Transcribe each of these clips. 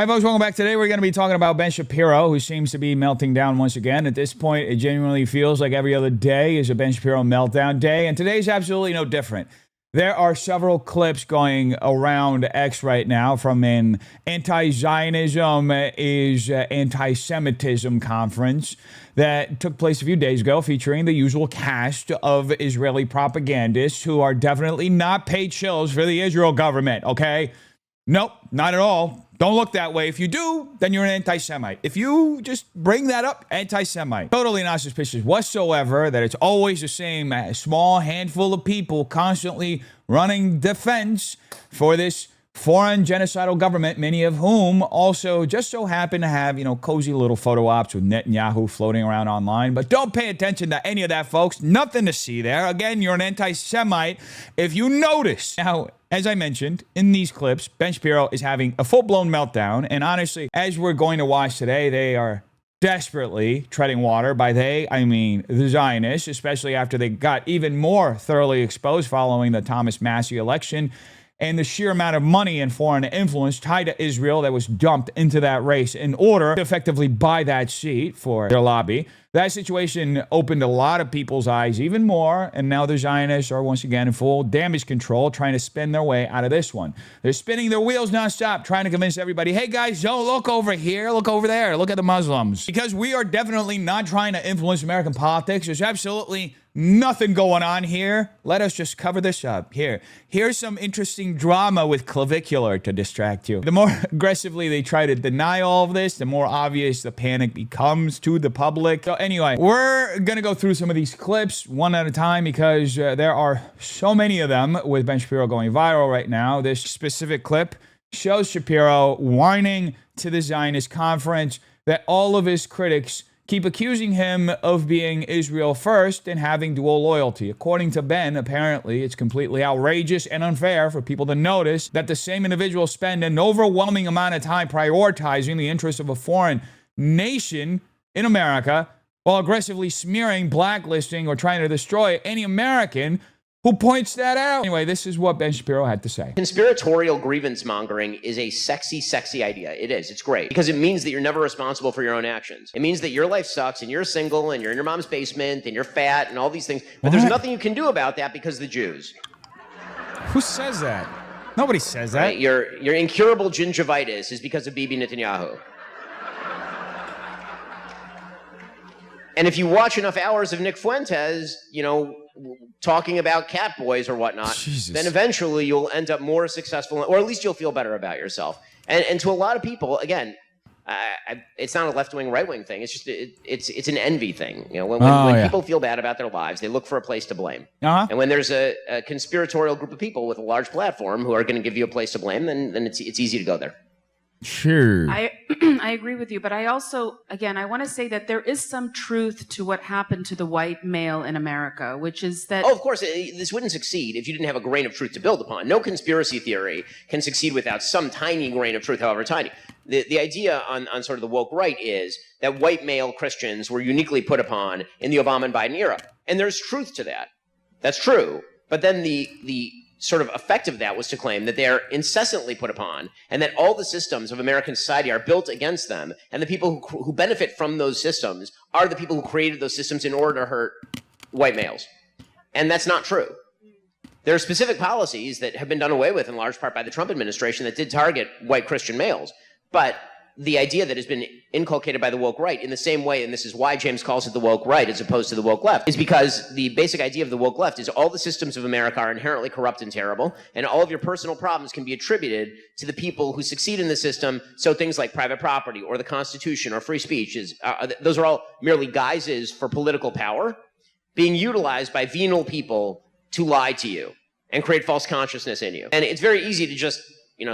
Hi folks, welcome back. Today we're going to be talking about Ben Shapiro, who seems to be melting down once again. At this point, it genuinely feels like every other day is a Ben Shapiro meltdown day, and today's absolutely no different. There are several clips going around X right now from an anti-Zionism is anti-Semitism conference that took place a few days ago, featuring the usual cast of Israeli propagandists who are definitely not paid shills for the Israel government, okay? Nope, not at all. Don't look that way. If you do, then you're an anti-Semite. If you just bring that up, anti-Semite. Totally not suspicious whatsoever that it's always the same small handful of people constantly running defense for this foreign genocidal government, many of whom also just so happen to have, cozy little photo ops with Netanyahu floating around online. But don't pay attention to any of that, folks. Nothing to see there. Again, you're an anti-Semite if you notice. Now, as I mentioned in these clips, Ben Shapiro is having a full-blown meltdown. And honestly, as we're going to watch today, they are desperately treading water. By they, I mean the Zionists, especially after they got even more thoroughly exposed following the Thomas Massie election and the sheer amount of money and foreign influence tied to Israel that was dumped into that race in order to effectively buy that seat for their lobby. That situation opened a lot of people's eyes even more, and now the Zionists are once again in full damage control, trying to spin their way out of this one. They're spinning their wheels nonstop, trying to convince everybody, hey guys, don't look over here, look over there, look at the Muslims. Because we are definitely not trying to influence American politics. There's absolutely nothing going on here. Let us just cover this up. Here's some interesting drama with clavicular to distract you. The more aggressively they try to deny all of this, the more obvious the panic becomes to the public. So anyway, we're going to go through some of these clips one at a time because there are so many of them with Ben Shapiro going viral right now. This specific clip shows Shapiro whining to the Zionist conference that all of his critics keep accusing him of being Israel first and having dual loyalty. According to Ben, apparently, it's completely outrageous and unfair for people to notice that the same individuals spend an overwhelming amount of time prioritizing the interests of a foreign nation in America while aggressively smearing, blacklisting, or trying to destroy any American who points that out. Anyway, this is what Ben Shapiro had to say. Conspiratorial grievance mongering is a sexy, sexy idea. It is. It's great. Because it means that you're never responsible for your own actions. It means that your life sucks and you're single and you're in your mom's basement and you're fat and all these things. But there's nothing you can do about that because of the Jews. Who says that? Nobody says that. Right? Your incurable gingivitis is because of Bibi Netanyahu. And if you watch enough hours of Nick Fuentes, talking about cat boys or whatnot, Jesus, then eventually you'll end up more successful, or at least you'll feel better about yourself. And to a lot of people, again, it's not a left-wing, right-wing thing. It's just it's an envy thing. When people feel bad about their lives, they look for a place to blame. And when there's a conspiratorial group of people with a large platform who are going to give you a place to blame, then it's easy to go there. Sure. I agree with you, but I also, again, I want to say that there is some truth to what happened to the white male in America, which is that... Oh, of course, this wouldn't succeed if you didn't have a grain of truth to build upon. No conspiracy theory can succeed without some tiny grain of truth, however tiny. The idea on sort of the woke right is that white male Christians were uniquely put upon in the Obama and Biden era. And there's truth to that. That's true. But then the sort of effect of that was to claim that they are incessantly put upon and that all the systems of American society are built against them, and the people who benefit from those systems are the people who created those systems in order to hurt white males. And that's not true. There are specific policies that have been done away with in large part by the Trump administration that did target white Christian males. But the idea that has been inculcated by the woke right in the same way, and this is why James calls it the woke right as opposed to the woke left, is because the basic idea of the woke left is all the systems of America are inherently corrupt and terrible, and all of your personal problems can be attributed to the people who succeed in the system. So things like private property or the Constitution or free speech, those are all merely guises for political power being utilized by venal people to lie to you and create false consciousness in you. And it's very easy to just,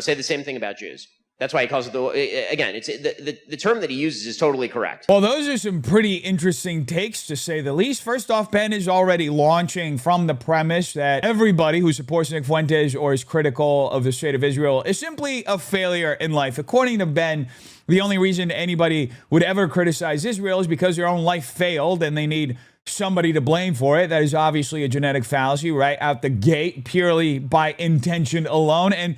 say the same thing about Jews. That's why he calls it again, it's the term that he uses is totally correct. Well, those are some pretty interesting takes, to say the least. First off, Ben is already launching from the premise that everybody who supports Nick Fuentes or is critical of the state of Israel is simply a failure in life. According to Ben, the only reason anybody would ever criticize Israel is because their own life failed and they need somebody to blame for it. That is obviously a genetic fallacy right out the gate, purely by intention alone. And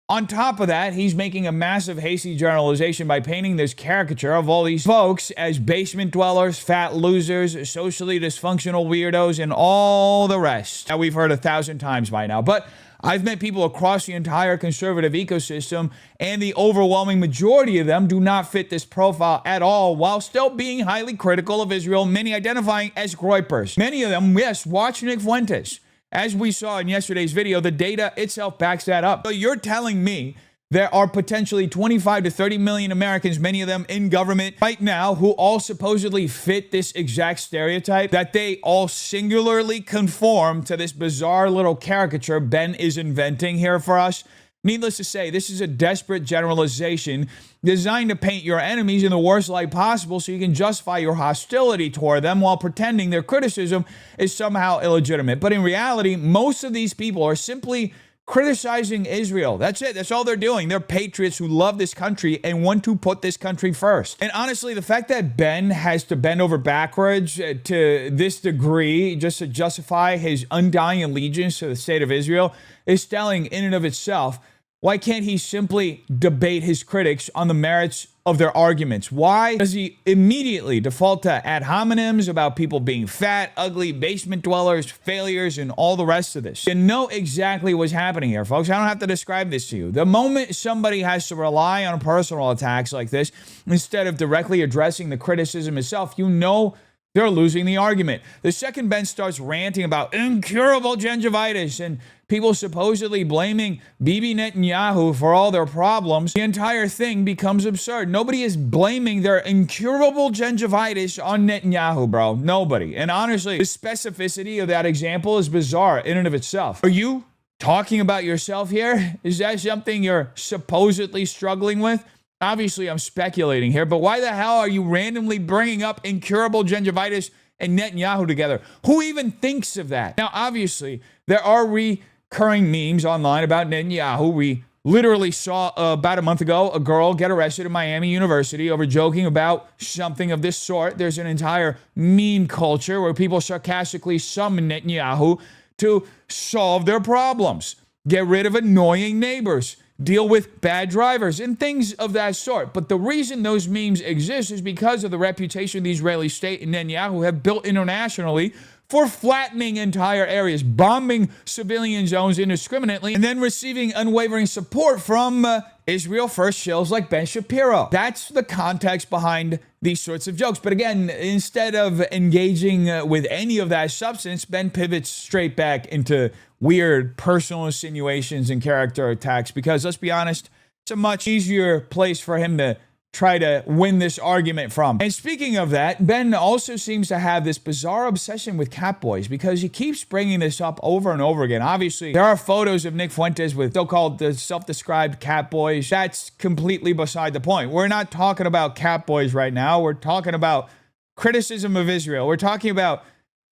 On top of that, he's making a massive hasty generalization by painting this caricature of all these folks as basement dwellers, fat losers, socially dysfunctional weirdos, and all the rest that we've heard 1,000 times by now. But I've met people across the entire conservative ecosystem, and the overwhelming majority of them do not fit this profile at all, while still being highly critical of Israel, many identifying as groypers. Many of them, yes, watch Nick Fuentes. As we saw in yesterday's video, the data itself backs that up. So you're telling me there are potentially 25 to 30 million Americans, many of them in government right now, who all supposedly fit this exact stereotype, that they all singularly conform to this bizarre little caricature Ben is inventing here for us? Needless to say, this is a desperate generalization designed to paint your enemies in the worst light possible so you can justify your hostility toward them while pretending their criticism is somehow illegitimate. But in reality, most of these people are simply criticizing Israel. That's it. That's all they're doing. They're patriots who love this country and want to put this country first. And honestly, the fact that Ben has to bend over backwards to this degree just to justify his undying allegiance to the state of Israel is telling in and of itself. Why can't he simply debate his critics on the merits of their arguments? Why does he immediately default to ad hominems about people being fat, ugly, basement dwellers, failures, and all the rest of this? You know exactly what's happening here, folks. I don't have to describe this to you. The moment somebody has to rely on personal attacks like this, instead of directly addressing the criticism itself, you know they're losing the argument. The second Ben starts ranting about incurable gingivitis and people supposedly blaming Bibi Netanyahu for all their problems, the entire thing becomes absurd. Nobody is blaming their incurable gingivitis on Netanyahu, bro. Nobody. And honestly, the specificity of that example is bizarre in and of itself. Are you talking about yourself here? Is that something you're supposedly struggling with? Obviously, I'm speculating here, but why the hell are you randomly bringing up incurable gingivitis and Netanyahu together? Who even thinks of that? Now, obviously, there are recurring memes online about Netanyahu. We literally saw about a month ago a girl get arrested at Miami University over joking about something of this sort. There's an entire meme culture where people sarcastically summon Netanyahu to solve their problems, get rid of annoying neighbors, deal with bad drivers, and things of that sort. But the reason those memes exist is because of the reputation the Israeli state and Netanyahu have built internationally for flattening entire areas, bombing civilian zones indiscriminately, and then receiving unwavering support from Israel First shills like Ben Shapiro. That's the context behind these sorts of jokes. But again, instead of engaging with any of that substance, Ben pivots straight back into weird personal insinuations and character attacks because, let's be honest, it's a much easier place for him to try to win this argument from. And speaking of that, Ben also seems to have this bizarre obsession with catboys because he keeps bringing this up over and over again. Obviously, there are photos of Nick Fuentes with so-called self-described catboys. That's completely beside the point. We're not talking about catboys right now. We're talking about criticism of Israel. We're talking about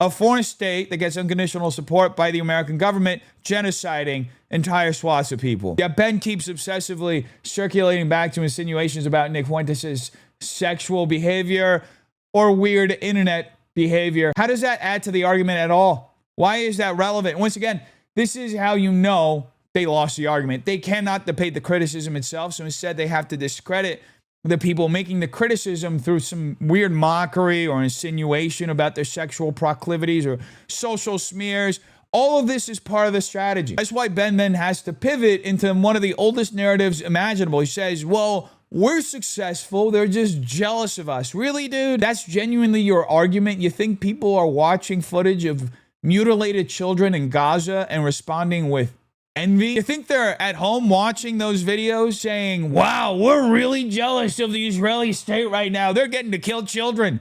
a foreign state that gets unconditional support by the American government genociding entire swaths of people. Yeah, Ben keeps obsessively circulating back to insinuations about Nick Fuentes' sexual behavior or weird internet behavior. How does that add to the argument at all? Why is that relevant? Once again, this is how you know they lost the argument. They cannot debate the criticism itself, so instead they have to discredit the people making the criticism through some weird mockery or insinuation about their sexual proclivities or social smears. All of this is part of the strategy. That's why Ben then has to pivot into one of the oldest narratives imaginable. He says, well, we're successful. They're just jealous of us. Really, dude? That's genuinely your argument? You think people are watching footage of mutilated children in Gaza and responding with envy? You think they're at home watching those videos saying, wow, we're really jealous of the Israeli state right now. They're getting to kill children.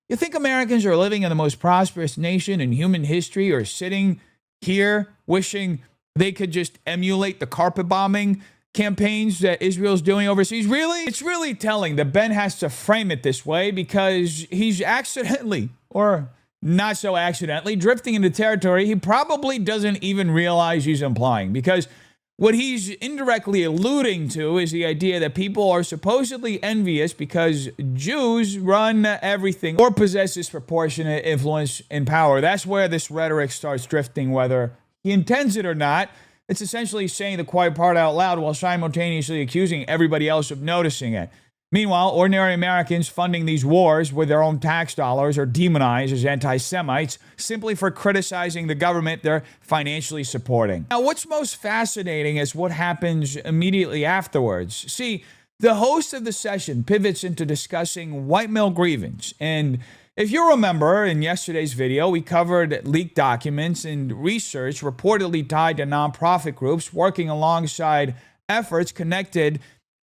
You think Americans are living in the most prosperous nation in human history or sitting here wishing they could just emulate the carpet bombing campaigns that Israel's doing overseas? Really? It's really telling that Ben has to frame it this way because he's accidentally, or not so accidentally, drifting into territory he probably doesn't even realize he's implying, because what he's indirectly alluding to is the idea that people are supposedly envious because Jews run everything or possess disproportionate influence and power. That's where this rhetoric starts drifting, whether he intends it or not. It's essentially saying the quiet part out loud while simultaneously accusing everybody else of noticing it. Meanwhile, ordinary Americans funding these wars with their own tax dollars are demonized as anti-Semites simply for criticizing the government they're financially supporting. Now, what's most fascinating is what happens immediately afterwards. See, the host of the session pivots into discussing white male grievance. And if you remember, in yesterday's video, we covered leaked documents and research reportedly tied to nonprofit groups working alongside efforts connected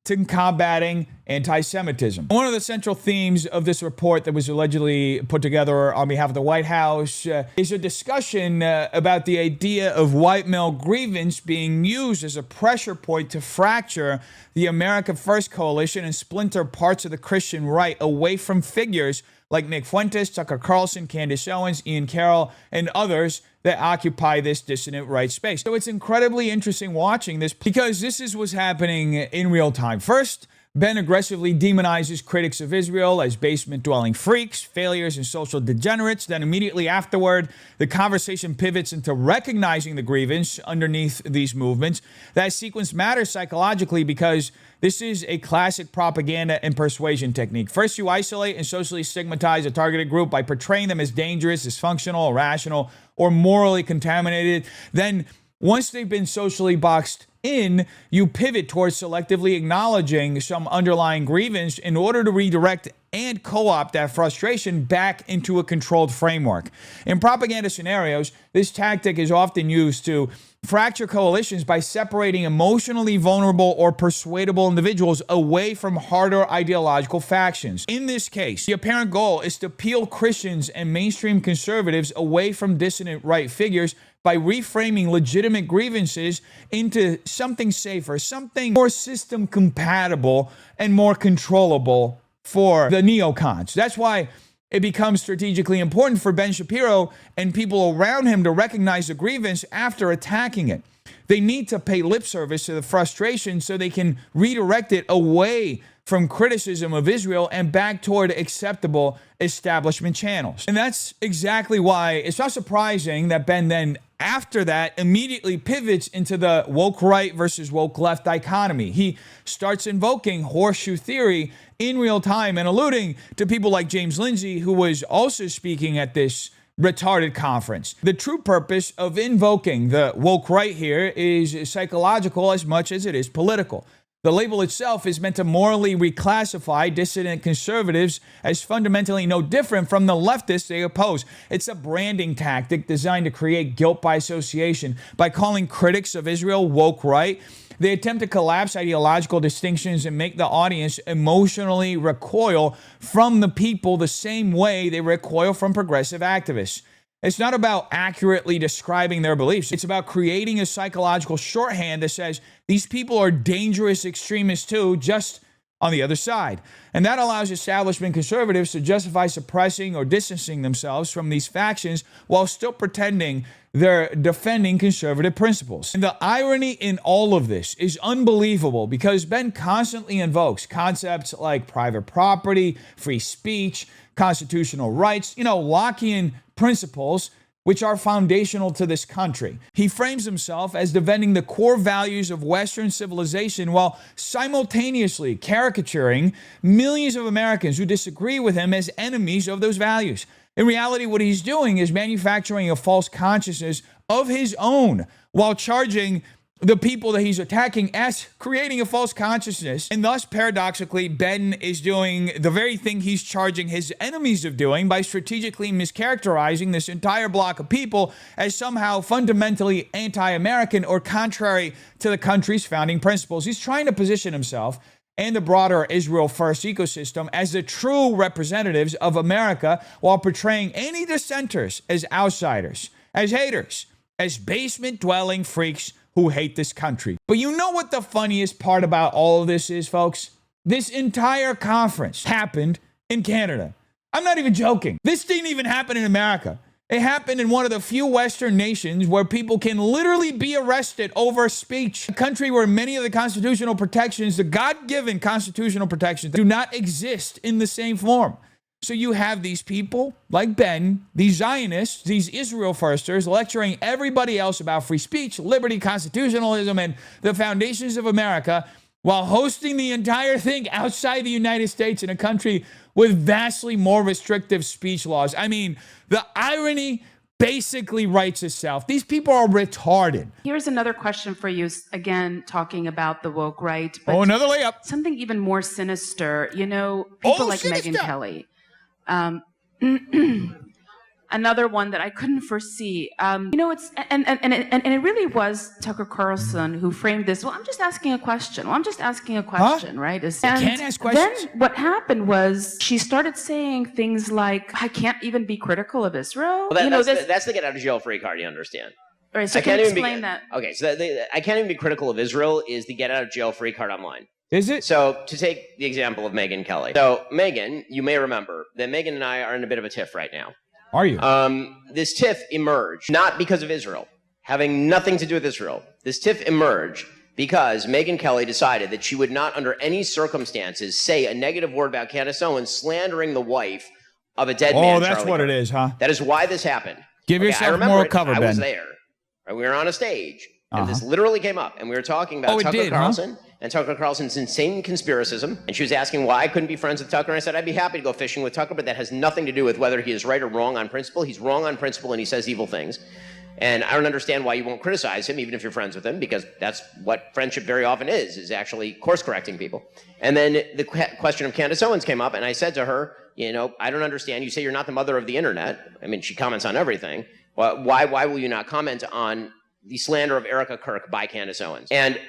to combating anti-Semitism. One of the central themes of this report that was allegedly put together on behalf of the White House is a discussion about the idea of white male grievance being used as a pressure point to fracture the America First coalition and splinter parts of the Christian right away from figures like Nick Fuentes, Tucker Carlson, Candace Owens, Ian Carroll, and others that occupy this dissident right space. So it's incredibly interesting watching this because this is what's happening in real time. First, Ben aggressively demonizes critics of Israel as basement-dwelling freaks, failures, and social degenerates. Then immediately afterward, the conversation pivots into recognizing the grievance underneath these movements. That sequence matters psychologically because this is a classic propaganda and persuasion technique. First, you isolate and socially stigmatize a targeted group by portraying them as dangerous, dysfunctional, irrational, or morally contaminated. Then, once they've been socially boxed in, you pivot towards selectively acknowledging some underlying grievance in order to redirect and co-opt that frustration back into a controlled framework. In propaganda scenarios, this tactic is often used to fracture coalitions by separating emotionally vulnerable or persuadable individuals away from harder ideological factions. In this case, the apparent goal is to peel Christians and mainstream conservatives away from dissident right figures by reframing legitimate grievances into something safer, something more system compatible and more controllable for the neocons. That's why it becomes strategically important for Ben Shapiro and people around him to recognize the grievance after attacking it. They need to pay lip service to the frustration so they can redirect it away from criticism of Israel and back toward acceptable establishment channels. And that's exactly why it's not surprising that Ben then, after that, immediately pivots into the woke right versus woke left dichotomy. He starts invoking horseshoe theory in real time and alluding to people like James Lindsay, who was also speaking at this retarded conference. The true purpose of invoking the woke right here is psychological as much as it is political. The label itself is meant to morally reclassify dissident conservatives as fundamentally no different from the leftists they oppose. It's a branding tactic designed to create guilt by association. By calling critics of Israel woke right, they attempt to collapse ideological distinctions and make the audience emotionally recoil from the people the same way they recoil from progressive activists. It's not about accurately describing their beliefs. It's about creating a psychological shorthand that says these people are dangerous extremists too, just on the other side. And that allows establishment conservatives to justify suppressing or distancing themselves from these factions while still pretending they're defending conservative principles. And the irony in all of this is unbelievable because Ben constantly invokes concepts like private property, free speech, constitutional rights, Lockean principles, which are foundational to this country. He frames himself as defending the core values of Western civilization while simultaneously caricaturing millions of Americans who disagree with him as enemies of those values. In reality, what he's doing is manufacturing a false consciousness of his own while charging the people that he's attacking as creating a false consciousness. And thus, paradoxically, Ben is doing the very thing he's charging his enemies of doing by strategically mischaracterizing this entire block of people as somehow fundamentally anti-American or contrary to the country's founding principles. He's trying to position himself and the broader Israel First ecosystem as the true representatives of America while portraying any dissenters as outsiders, as haters, as basement-dwelling freaks who hate this country. But you know what the funniest part about all of this is, folks? This entire conference happened in Canada. I'm not even joking. This didn't even happen in America. It happened in one of the few Western nations where people can literally be arrested over speech. A country where many of the constitutional protections, the God-given constitutional protections, do not exist in the same form. So you have these people like Ben, these Zionists, these Israel firsters, lecturing everybody else about free speech, liberty, constitutionalism, and the foundations of America, while hosting the entire thing outside the United States in a country with vastly more restrictive speech laws. I mean, the irony basically writes itself. These people are retarded. Here's another question for you, again, talking about the woke right. But another layup. Something even more sinister. You know, people like sinister. Megyn Kelly. Another one that I couldn't foresee. You know, it's and it really was Tucker Carlson who framed this. Well, I'm just asking a question. Right? Can't ask questions. Then what happened was she started saying things like, "I can't even be critical of Israel." Well, that's the get out of jail free card. You understand? All right, so can you explain that? Okay, so I can't even be critical of Israel is the get out of jail free card online. Is it? So to take the example of Megyn Kelly. So Megyn, you may remember that Megyn and I are in a bit of a tiff right now. Are you? This tiff emerged not because of Israel, having nothing to do with Israel. This tiff emerged because Megyn Kelly decided that she would not, under any circumstances, say a negative word about Candace Owens, slandering the wife of a dead man. Oh, that's Charlie what Kirk. it is, huh? That is why this happened. Give yourself moral cover, Ben. I was there. Right? We were on a stage, and this literally came up, and we were talking about Tucker Carlson. And Tucker Carlson's insane conspiracism. And she was asking why I couldn't be friends with Tucker. And I said, I'd be happy to go fishing with Tucker, but that has nothing to do with whether he is right or wrong on principle. He's wrong on principle and he says evil things. And I don't understand why you won't criticize him, even if you're friends with him, because that's what friendship very often is actually course correcting people. And then the question of Candace Owens came up, and I said to her, you know, I don't understand. You say you're not the mother of the internet. I mean, she comments on everything. Well, why will you not comment on the slander of Erica Kirk by Candace Owens? And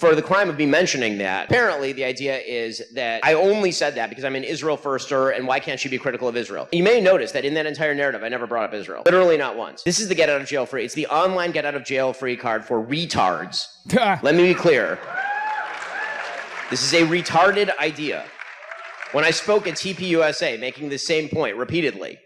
for the crime of me mentioning that, apparently the idea is that I only said that because I'm an Israel firster, and why can't she be critical of Israel? You may notice that in that entire narrative, I never brought up Israel. Literally not once. This is the get out of jail free. It's the online get out of jail free card for retards. Let me be clear. This is a retarded idea. When I spoke at TPUSA, making the same point repeatedly,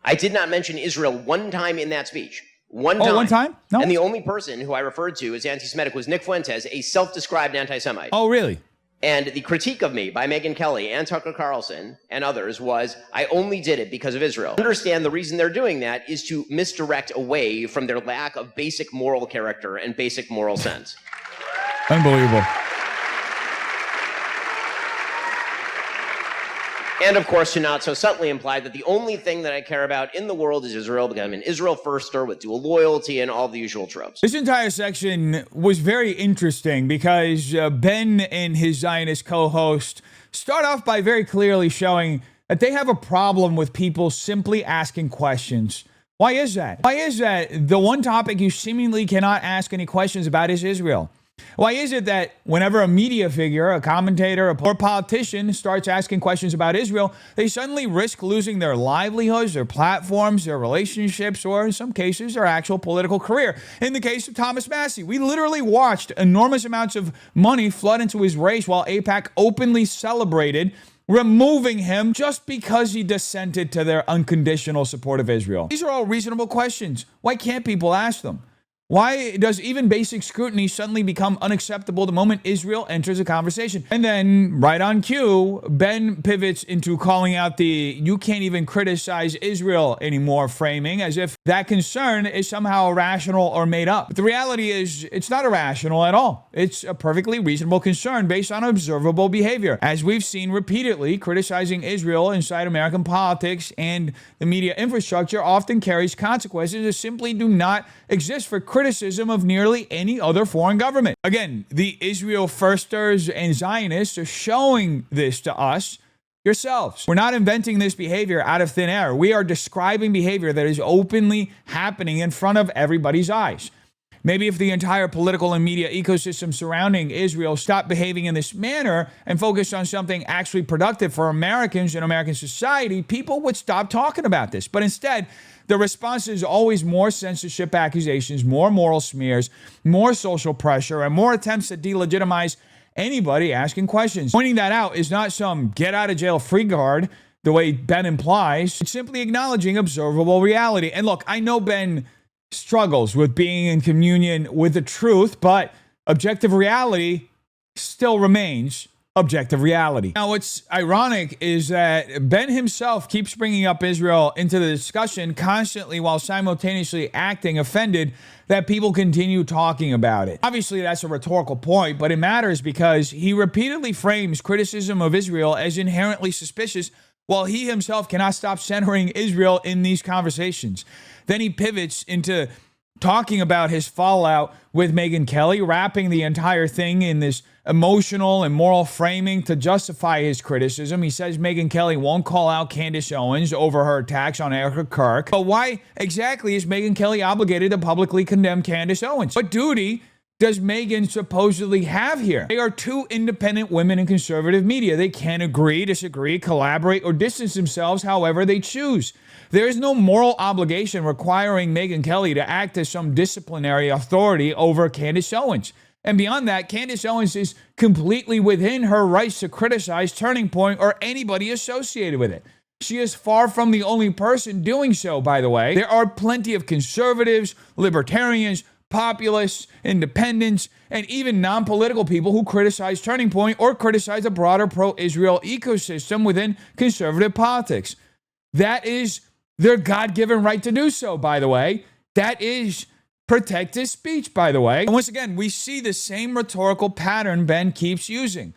I did not mention Israel one time in that speech. One time. Oh, one time? No. And the only person who I referred to as anti-Semitic was Nick Fuentes, a self-described anti-Semite. Oh, really? And the critique of me by Megyn Kelly and Tucker Carlson and others was, I only did it because of Israel. Understand the reason they're doing that is to misdirect away from their lack of basic moral character and basic moral sense. Unbelievable. And, of course, to not so subtly imply that the only thing that I care about in the world is Israel, because I'm an Israel firster with dual loyalty and all the usual tropes. This entire section was very interesting because Ben and his Zionist co-host start off by very clearly showing that they have a problem with people simply asking questions. Why is that? Why is that the one topic you seemingly cannot ask any questions about is Israel? Why is it that whenever a media figure, a commentator, or politician starts asking questions about Israel, they suddenly risk losing their livelihoods, their platforms, their relationships, or in some cases, their actual political career? In the case of Thomas Massie, we literally watched enormous amounts of money flood into his race while AIPAC openly celebrated removing him just because he dissented to their unconditional support of Israel. These are all reasonable questions. Why can't people ask them? Why does even basic scrutiny suddenly become unacceptable the moment Israel enters a conversation? And then, right on cue, Ben pivots into calling out the "you can't even criticize Israel anymore" framing, as if that concern is somehow irrational or made up. But the reality is, it's not irrational at all. It's a perfectly reasonable concern based on observable behavior. As we've seen repeatedly, criticizing Israel inside American politics and the media infrastructure often carries consequences that simply do not exist for criticism of nearly any other foreign government. Again, the Israel firsters and Zionists are showing this to us yourselves. We're not inventing this behavior out of thin air. We are describing behavior that is openly happening in front of everybody's eyes. Maybe if the entire political and media ecosystem surrounding Israel stopped behaving in this manner and focused on something actually productive for Americans and American society, people would stop talking about this. But instead, the response is always more censorship accusations, more moral smears, more social pressure, and more attempts to delegitimize anybody asking questions. Pointing that out is not some get-out-of-jail-free card, the way Ben implies. It's simply acknowledging observable reality. And look, I know Ben struggles with being in communion with the truth, but objective reality still remains objective reality. Now, what's ironic is that Ben himself keeps bringing up Israel into the discussion constantly while simultaneously acting offended that people continue talking about it. Obviously, that's a rhetorical point, but it matters because he repeatedly frames criticism of Israel as inherently suspicious while he himself cannot stop centering Israel in these conversations. Then he pivots into talking about his fallout with Megyn Kelly, wrapping the entire thing in this emotional and moral framing to justify his criticism. He says Megyn Kelly won't call out Candace Owens over her attacks on Erica Kirk. But why exactly is Megyn Kelly obligated to publicly condemn Candace Owens? What duty does Megyn supposedly have here? They are two independent women in conservative media. They can agree, disagree, collaborate, or distance themselves however they choose. There is no moral obligation requiring Megyn Kelly to act as some disciplinary authority over Candace Owens. And beyond that, Candace Owens is completely within her rights to criticize Turning Point or anybody associated with it. She is far from the only person doing so, by the way. There are plenty of conservatives, libertarians, populists, independents, and even non-political people who criticize Turning Point or criticize the broader pro-Israel ecosystem within conservative politics. That is their God-given right to do so, by the way. That is protected speech, by the way. And once again, we see the same rhetorical pattern Ben keeps using.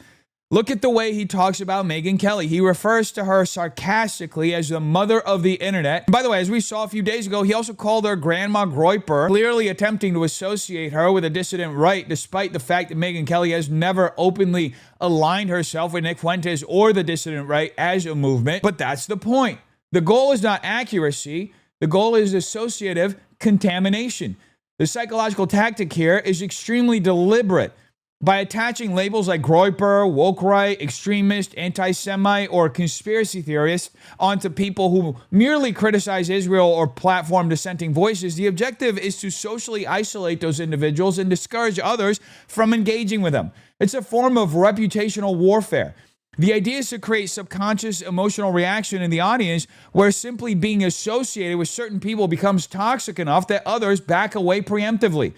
Look at the way he talks about Megyn Kelly. He refers to her sarcastically as the mother of the internet. And by the way, as we saw a few days ago, he also called her Grandma Groyper, clearly attempting to associate her with a dissident right, despite the fact that Megyn Kelly has never openly aligned herself with Nick Fuentes or the dissident right as a movement. But that's the point. The goal is not accuracy. The goal is associative contamination. The psychological tactic here is extremely deliberate. By attaching labels like Groyper, woke right, extremist, anti-Semite, or conspiracy theorist onto people who merely criticize Israel or platform dissenting voices, the objective is to socially isolate those individuals and discourage others from engaging with them. It's a form of reputational warfare. The idea is to create subconscious emotional reaction in the audience where simply being associated with certain people becomes toxic enough that others back away preemptively.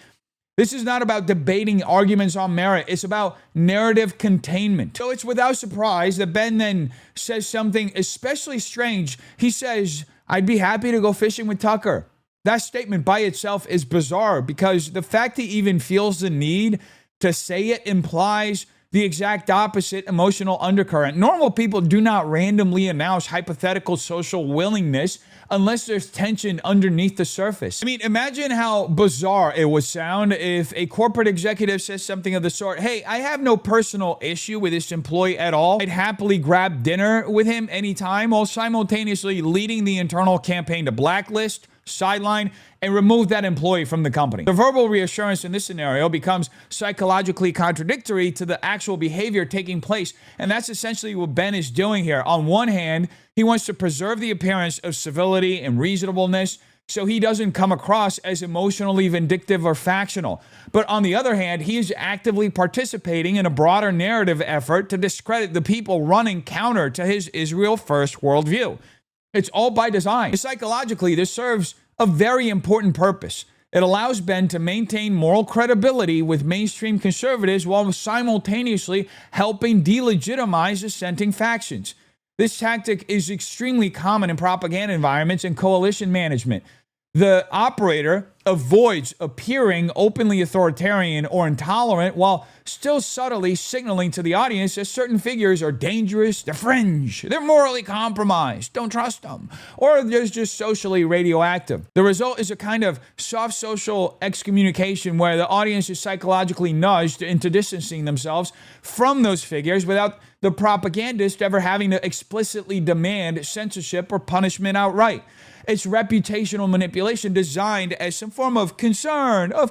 This is not about debating arguments on merit. It's about narrative containment. So it's without surprise that Ben then says something especially strange. He says, "I'd be happy to go fishing with Tucker." That statement by itself is bizarre because the fact he even feels the need to say it implies the exact opposite emotional undercurrent. Normal people do not randomly announce hypothetical social willingness unless there's tension underneath the surface. I mean, imagine how bizarre it would sound if a corporate executive says something of the sort, "Hey, I have no personal issue with this employee at all. I'd happily grab dinner with him anytime," while simultaneously leading the internal campaign to blacklist, sideline, and remove that employee from the company. The verbal reassurance in this scenario becomes psychologically contradictory to the actual behavior taking place, and that's essentially what Ben is doing here. On one hand, he wants to preserve the appearance of civility and reasonableness so he doesn't come across as emotionally vindictive or factional. But on the other hand, he is actively participating in a broader narrative effort to discredit the people running counter to his Israel-first worldview. It's all by design. Psychologically, this serves a very important purpose. It allows Ben to maintain moral credibility with mainstream conservatives while simultaneously helping delegitimize dissenting factions. This tactic is extremely common in propaganda environments and coalition management. The operator avoids appearing openly authoritarian or intolerant while still subtly signaling to the audience that certain figures are dangerous, they're fringe, they're morally compromised, don't trust them, or they're just socially radioactive. The result is a kind of soft social excommunication where the audience is psychologically nudged into distancing themselves from those figures without the propagandist ever having to explicitly demand censorship or punishment outright. It's reputational manipulation designed as some form of concern, of,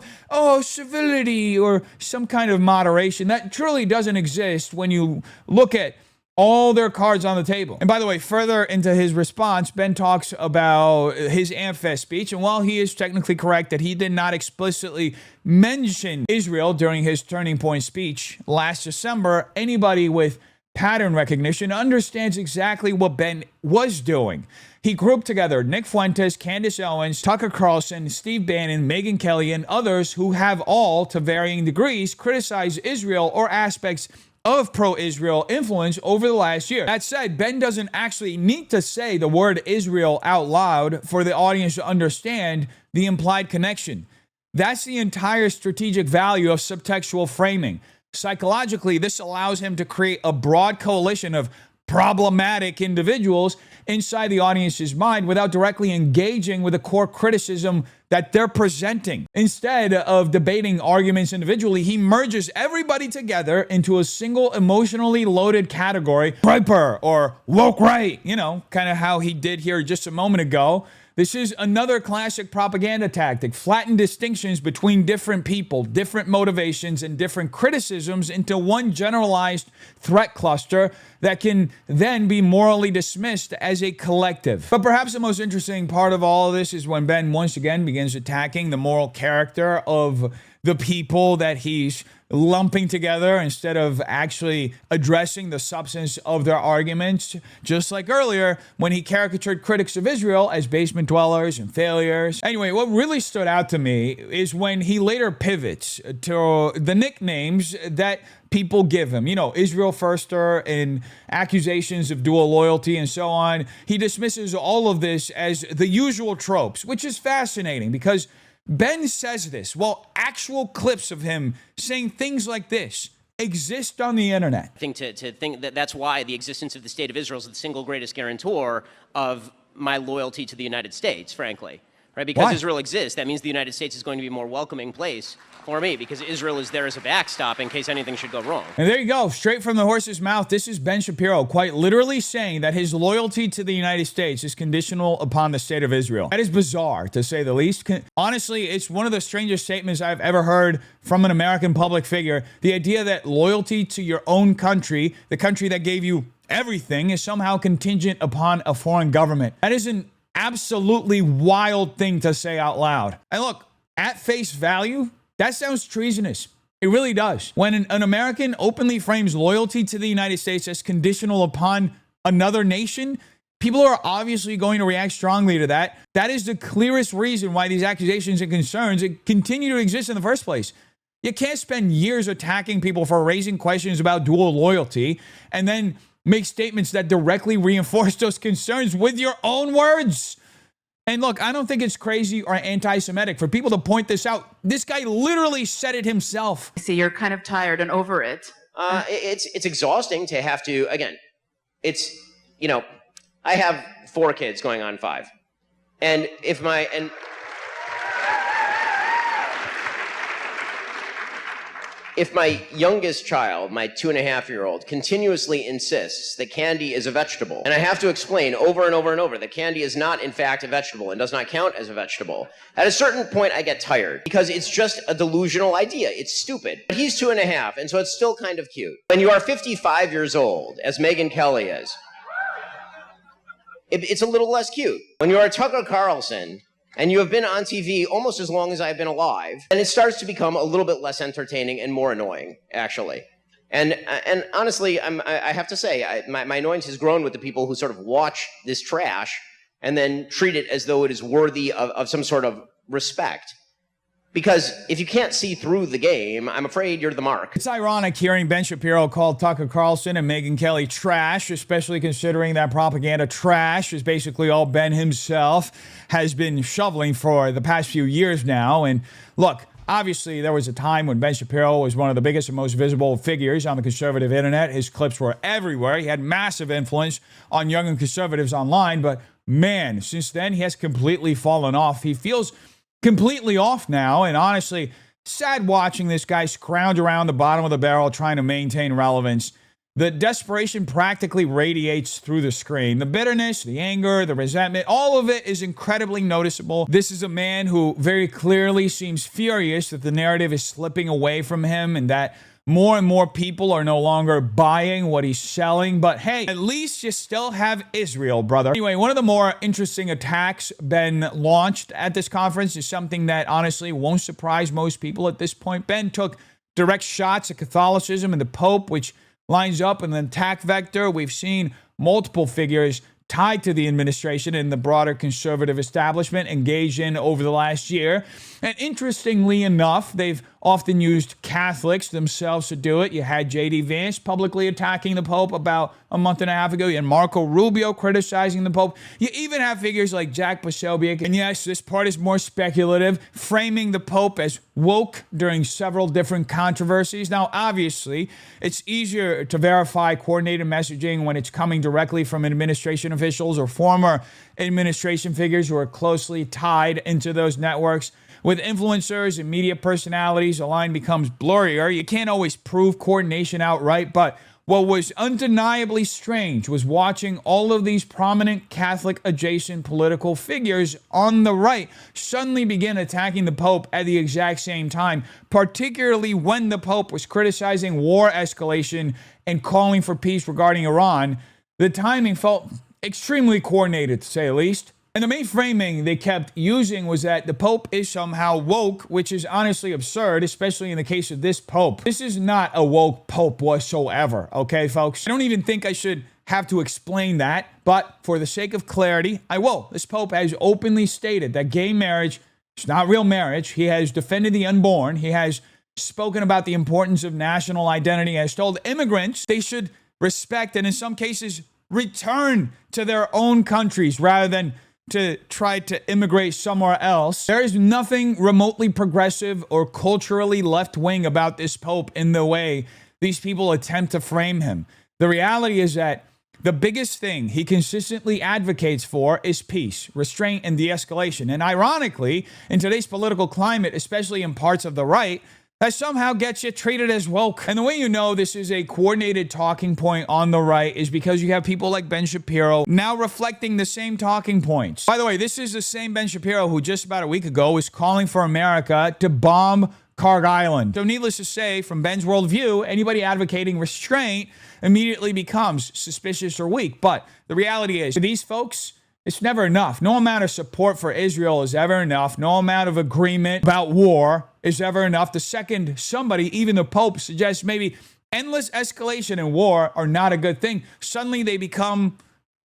civility or some kind of moderation that truly doesn't exist when you look at all their cards on the table. And by the way, further into his response, Ben talks about his AmFest speech, and while he is technically correct that he did not explicitly mention Israel during his Turning Point speech last December, anybody with pattern recognition understands exactly what Ben was doing. He grouped together Nick Fuentes, Candace Owens, Tucker Carlson, Steve Bannon, Megyn Kelly, and others who have all, to varying degrees, criticized Israel or aspects of pro-Israel influence over the last year. That said, Ben doesn't actually need to say the word Israel out loud for the audience to understand the implied connection. That's the entire strategic value of subtextual framing. Psychologically, this allows him to create a broad coalition of problematic individuals inside the audience's mind without directly engaging with the core criticism that they're presenting. Instead of debating arguments individually, he merges everybody together into a single emotionally loaded category, Griper or woke right, kind of how he did here just a moment ago. This is another classic propaganda tactic. Flatten distinctions between different people, different motivations, and different criticisms into one generalized threat cluster that can then be morally dismissed as a collective. But perhaps the most interesting part of all of this is when Ben once again begins attacking the moral character of the people that he's lumping together instead of actually addressing the substance of their arguments, just like earlier when he caricatured critics of Israel as basement dwellers and failures. Anyway, what really stood out to me is when he later pivots to the nicknames that people give him, Israel firster and accusations of dual loyalty and so on. He dismisses all of this as the usual tropes, which is fascinating because Ben says this while actual clips of him saying things like this exist on the internet. I think to think that that's why the existence of the state of Israel is the single greatest guarantor of my loyalty to the United States, frankly. Right? Because Why? Israel exists, that means the United States is going to be a more welcoming place for me because Israel is there as a backstop in case anything should go wrong. And there you go, straight from the horse's mouth. This is Ben Shapiro quite literally saying that his loyalty to the United States is conditional upon the state of Israel. That is bizarre, to say the least. Honestly, it's one of the strangest statements I've ever heard from an American public figure. The idea that loyalty to your own country, the country that gave you everything, is somehow contingent upon a foreign government. That is an absolutely wild thing to say out loud. And look, at face value, that sounds treasonous. It really does. When an American openly frames loyalty to the United States as conditional upon another nation, people are obviously going to react strongly to that. That is the clearest reason why these accusations and concerns continue to exist in the first place. You can't spend years attacking people for raising questions about dual loyalty and then make statements that directly reinforce those concerns with your own words. And look, I don't think it's crazy or anti-Semitic for people to point this out. This guy literally said it himself. See, you're kind of tired and over it. It's exhausting to have to, again, it's, I have 4 kids going on 5. And if my youngest child, my 2.5-year-old, continuously insists that candy is a vegetable, and I have to explain over and over and over that candy is not, in fact, a vegetable and does not count as a vegetable, at a certain point I get tired because it's just a delusional idea. It's stupid. But he's 2.5, and so it's still kind of cute. When you are 55 years old, as Megyn Kelly is, it's a little less cute. When you are Tucker Carlson, and you have been on TV almost as long as I've been alive, and it starts to become a little bit less entertaining and more annoying, actually. And honestly, I have to say, my annoyance has grown with the people who sort of watch this trash and then treat it as though it is worthy of some sort of respect. Because if you can't see through the game, I'm afraid you're the mark. It's ironic hearing Ben Shapiro call Tucker Carlson and Megyn Kelly trash, especially considering that propaganda trash is basically all Ben himself has been shoveling for the past few years now. And look, obviously there was a time when Ben Shapiro was one of the biggest and most visible figures on the conservative internet. His clips were everywhere. He had massive influence on young and conservatives online. But man, since then he has completely fallen off. He feels completely off now, and honestly, sad watching this guy scrounge around the bottom of the barrel trying to maintain relevance. The desperation practically radiates through the screen. The bitterness, the anger, the resentment, all of it is incredibly noticeable. This is a man who very clearly seems furious that the narrative is slipping away from him and that more and more people are no longer buying what he's selling. But hey, at least you still have Israel, brother. Anyway, one of the more interesting attacks Ben launched at this conference is something that honestly won't surprise most people at this point. Ben took direct shots at Catholicism and the Pope, which lines up in an attack vector we've seen multiple figures tied to the administration and the broader conservative establishment engaged in over the last year. And interestingly enough, they've often used Catholics themselves to do it. You had J.D. Vance publicly attacking the Pope about a month and a half ago. You had Marco Rubio criticizing the Pope. You even have figures like Jack Posobiec. And yes, this part is more speculative, framing the Pope as woke during several different controversies. Now, obviously, it's easier to verify coordinated messaging when it's coming directly from administration officials or former administration figures who are closely tied into those networks. With influencers and media personalities, the line becomes blurrier. You can't always prove coordination outright, but what was undeniably strange was watching all of these prominent Catholic-adjacent political figures on the right suddenly begin attacking the Pope at the exact same time, particularly when the Pope was criticizing war escalation and calling for peace regarding Iran. The timing felt extremely coordinated, to say the least. And the main framing they kept using was that the Pope is somehow woke, which is honestly absurd, especially in the case of this Pope. This is not a woke Pope whatsoever, okay, folks? I don't even think I should have to explain that, but for the sake of clarity, I will. This Pope has openly stated that gay marriage is not real marriage. He has defended the unborn. He has spoken about the importance of national identity. He has told immigrants they should respect and in some cases return to their own countries rather than to try to immigrate somewhere else. There is nothing remotely progressive or culturally left-wing about this Pope in the way these people attempt to frame him. The reality is that the biggest thing he consistently advocates for is peace, restraint, and de-escalation. And ironically, in today's political climate, especially in parts of the right, that somehow gets you treated as woke. And the way you know this is a coordinated talking point on the right is because you have people like Ben Shapiro now reflecting the same talking points. By the way, this is the same Ben Shapiro who just about a week ago was calling for America to bomb Kharg Island. So needless to say, from Ben's worldview, anybody advocating restraint immediately becomes suspicious or weak. But the reality is, for these folks, it's never enough. No amount of support for Israel is ever enough. No amount of agreement about war is ever enough. The second somebody, even the Pope, suggests maybe endless escalation and war are not a good thing, suddenly they become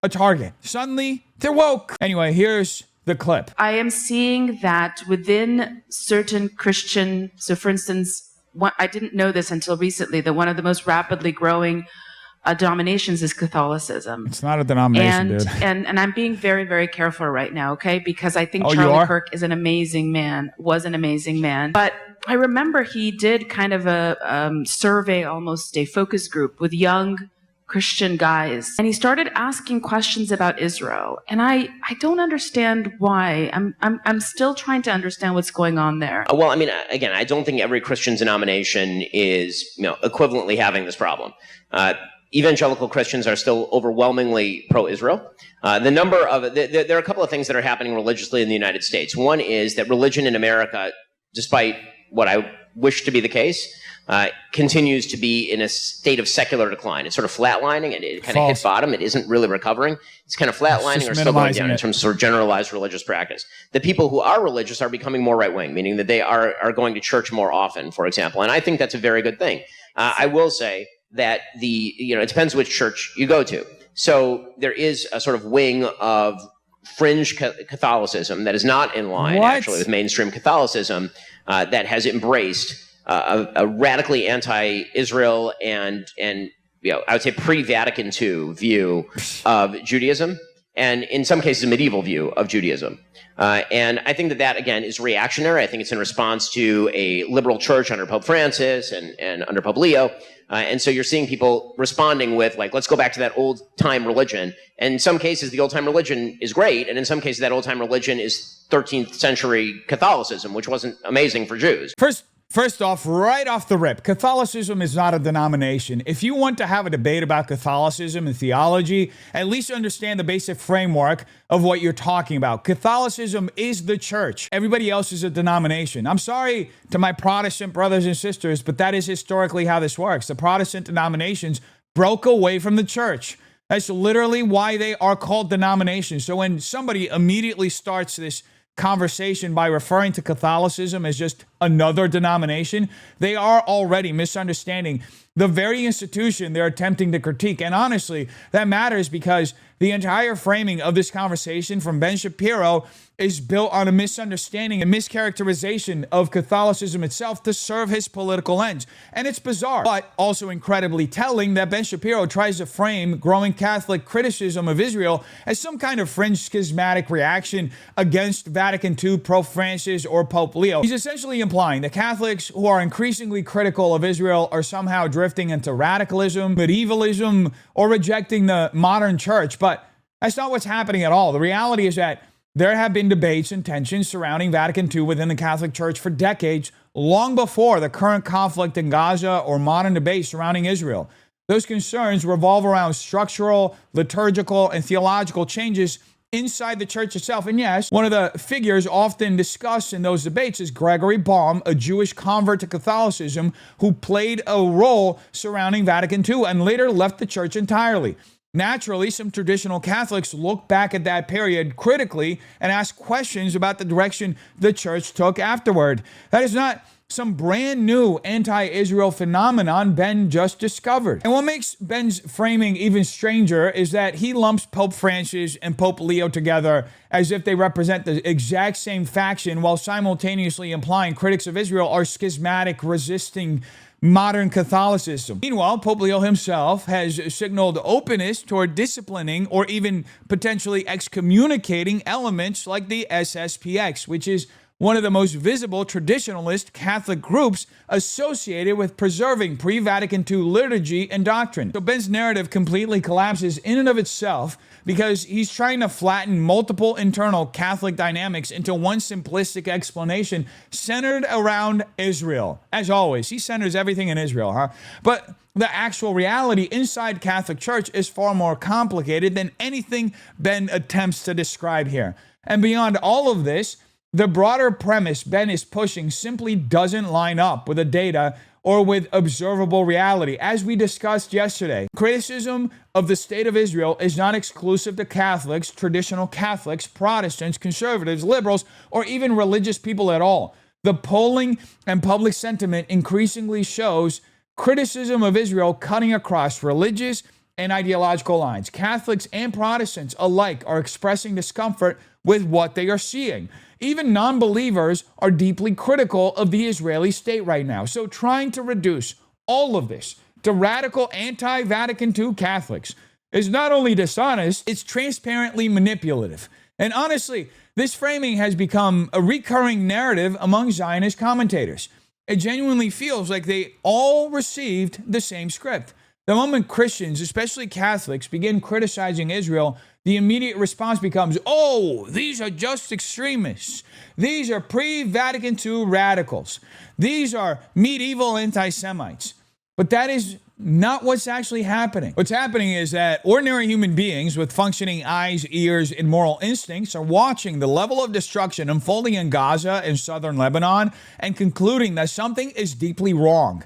a target. Suddenly, they're woke. Anyway, here's the clip. I am seeing that within certain Christian, so for instance, I didn't know this until recently, that one of the most rapidly growing denominations is Catholicism. It's not a denomination, dude. And I'm being very, very careful right now, okay? Because I think Charlie Kirk is an amazing man, was an amazing man. But I remember he did kind of a survey, almost a focus group with young Christian guys. And he started asking questions about Israel. And I don't understand why. I'm still trying to understand what's going on there. Well, I mean, again, I don't think every Christian denomination is, equivalently having this problem. Evangelical Christians are still overwhelmingly pro-Israel. There are a couple of things that are happening religiously in the United States. One is that religion in America, despite what I wish to be the case, continues to be in a state of secular decline. It's sort of flatlining, and it kind of hit bottom. It isn't really recovering. It's kind of flatlining or still going down in terms of sort of generalized religious practice. The people who are religious are becoming more right-wing, meaning that they are going to church more often, for example. And I think that's a very good thing. I will say that it depends which church you go to. So there is a sort of wing of fringe Catholicism that is not in line actually with mainstream Catholicism that has embraced a radically anti-Israel and I would say pre-Vatican II view of Judaism, and in some cases a medieval view of Judaism. And I think that again, is reactionary. I think it's in response to a liberal church under Pope Francis and under Pope Leo. And so you're seeing people responding with, let's go back to that old-time religion. And in some cases, the old-time religion is great. And in some cases, that old-time religion is 13th century Catholicism, which wasn't amazing for Jews. First off, right off the rip, Catholicism is not a denomination. If you want to have a debate about Catholicism and theology, at least understand the basic framework of what you're talking about. Catholicism is the church. Everybody else is a denomination. I'm sorry to my Protestant brothers and sisters, but that is historically how this works. The Protestant denominations broke away from the church. That's literally why they are called denominations. So when somebody immediately starts this conversation by referring to Catholicism as just another denomination, they are already misunderstanding the very institution they're attempting to critique. And honestly, that matters because the entire framing of this conversation from Ben Shapiro is built on a misunderstanding and mischaracterization of Catholicism itself to serve his political ends. And it's bizarre, but also incredibly telling that Ben Shapiro tries to frame growing Catholic criticism of Israel as some kind of fringe schismatic reaction against Vatican II, Pope Francis, or Pope Leo. He's essentially implying that Catholics who are increasingly critical of Israel are somehow drifting into radicalism, medievalism, or rejecting the modern church. But that's not what's happening at all. The reality is that there have been debates and tensions surrounding Vatican II within the Catholic Church for decades, long before the current conflict in Gaza or modern debate surrounding Israel. Those concerns revolve around structural, liturgical, and theological changes inside the church itself. And yes, one of the figures often discussed in those debates is Gregory Baum, a Jewish convert to Catholicism who played a role surrounding Vatican II and later left the church entirely. Naturally, some traditional Catholics look back at that period critically and ask questions about the direction the church took afterward. That is not some brand new anti-Israel phenomenon Ben just discovered. And what makes Ben's framing even stranger is that he lumps Pope Francis and Pope Leo together as if they represent the exact same faction, while simultaneously implying critics of Israel are schismatic, resisting modern Catholicism. Meanwhile, Pope Leo himself has signaled openness toward disciplining or even potentially excommunicating elements like the SSPX, which is one of the most visible traditionalist Catholic groups associated with preserving pre-Vatican II liturgy and doctrine. So Ben's narrative completely collapses in and of itself because he's trying to flatten multiple internal Catholic dynamics into one simplistic explanation centered around Israel. As always, he centers everything in Israel, huh? But the actual reality inside Catholic Church is far more complicated than anything Ben attempts to describe here. And beyond all of this, the broader premise Ben is pushing simply doesn't line up with the data or with observable reality. As we discussed yesterday, criticism of the state of Israel is not exclusive to Catholics, traditional Catholics, Protestants, conservatives, liberals, or even religious people at all. The polling and public sentiment increasingly shows criticism of Israel cutting across religious and ideological lines. Catholics and Protestants alike are expressing discomfort with what they are seeing. Even non-believers are deeply critical of the Israeli state right now. So trying to reduce all of this to radical anti-Vatican II Catholics is not only dishonest, it's transparently manipulative. And honestly, this framing has become a recurring narrative among Zionist commentators. It genuinely feels like they all received the same script. The moment Christians, especially Catholics, begin criticizing Israel, the immediate response becomes, oh, these are just extremists. These are pre-Vatican II radicals. These are medieval anti-Semites. But that is not what's actually happening. What's happening is that ordinary human beings with functioning eyes, ears, and moral instincts are watching the level of destruction unfolding in Gaza and southern Lebanon and concluding that something is deeply wrong.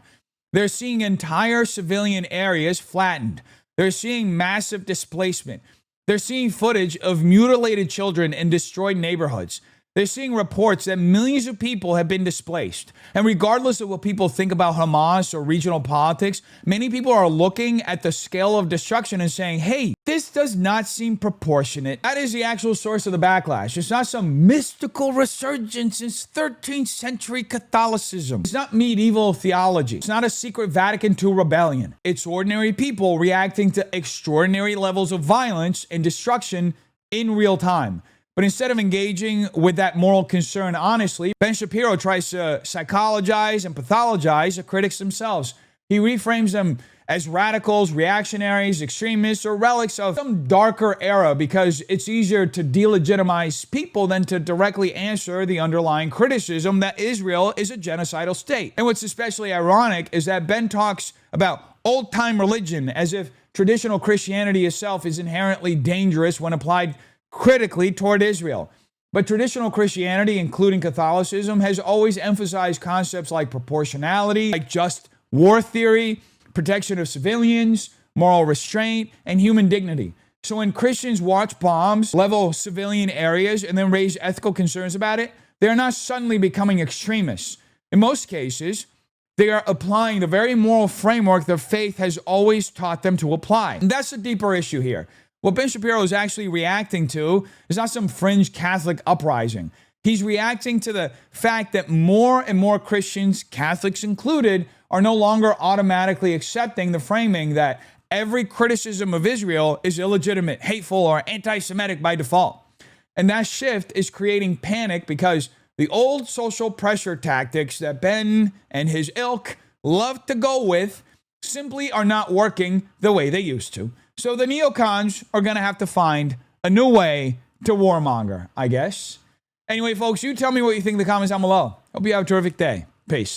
They're seeing entire civilian areas flattened. They're seeing massive displacement. They're seeing footage of mutilated children in destroyed neighborhoods. They're seeing reports that millions of people have been displaced. And regardless of what people think about Hamas or regional politics, many people are looking at the scale of destruction and saying, hey, this does not seem proportionate. That is the actual source of the backlash. It's not some mystical resurgence in 13th century Catholicism. It's not medieval theology. It's not a secret Vatican II rebellion. It's ordinary people reacting to extraordinary levels of violence and destruction in real time. But instead of engaging with that moral concern honestly, Ben Shapiro tries to psychologize and pathologize the critics themselves. He reframes them as radicals, reactionaries, extremists, or relics of some darker era because it's easier to delegitimize people than to directly answer the underlying criticism that Israel is a genocidal state. And what's especially ironic is that Ben talks about old-time religion as if traditional Christianity itself is inherently dangerous when applied critically toward Israel. But traditional Christianity, including Catholicism, has always emphasized concepts like proportionality, like just war theory, protection of civilians, moral restraint, and human dignity. So when Christians watch bombs level civilian areas and then raise ethical concerns about it, they're not suddenly becoming extremists. In most cases, they are applying the very moral framework their faith has always taught them to apply. And that's the deeper issue here. What Ben Shapiro is actually reacting to is not some fringe Catholic uprising. He's reacting to the fact that more and more Christians, Catholics included, are no longer automatically accepting the framing that every criticism of Israel is illegitimate, hateful, or anti-Semitic by default. And that shift is creating panic because the old social pressure tactics that Ben and his ilk love to go with simply are not working the way they used to. So the neocons are going to have to find a new way to warmonger, I guess. Anyway, folks, you tell me what you think in the comments down below. Hope you have a terrific day. Peace.